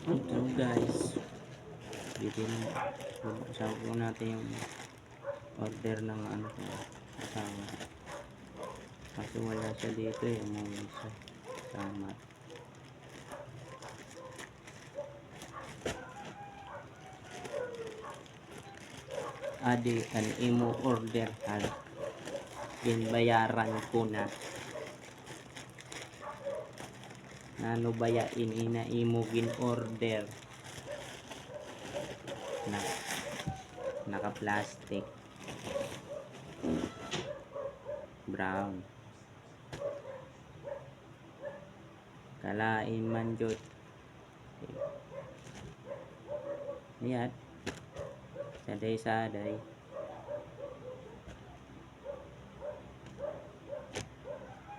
So guys, sabi po natin yung order ng ano ko, asawa. Kasi wala siya dito eh, umuwi siya. Tama. Adi, an imo order hal. Bayaran ko na. Nano bayain ina imo gin order na naka-plastic brown. Kalain man jud. Ayan. Saday-saday.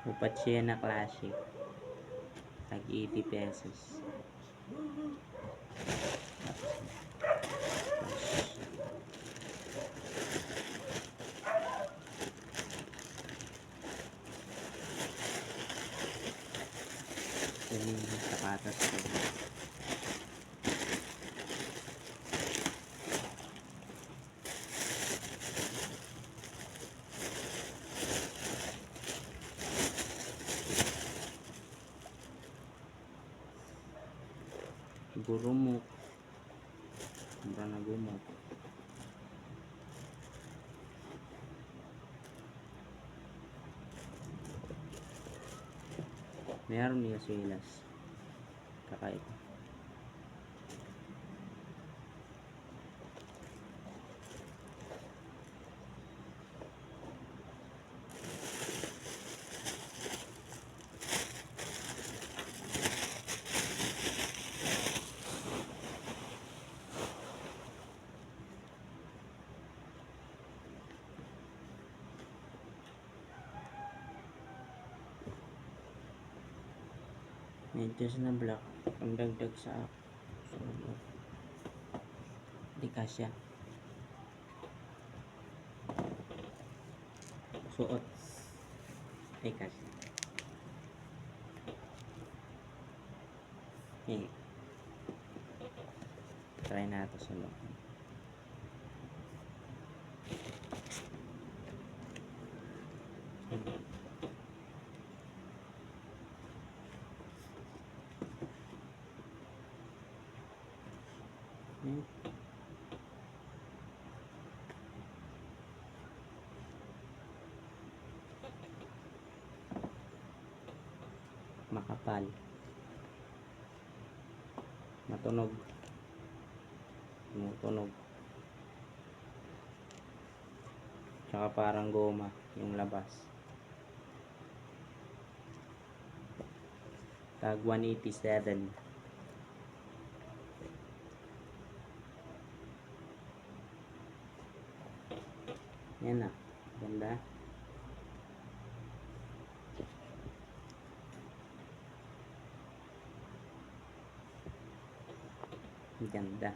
Upat siya na classic. Tag 80 pesos. Yan yung sapatos ko. Gurumok. Mura na gumok. Meron niya silas. Kakaiba. Medyas na black ang dagdag sa di kasya suot ay kasya try nato sa loob. Makapal, matunog, tumutunog, tsaka parang goma yung labas. Tag 187. Yan na, ganda. Ganda.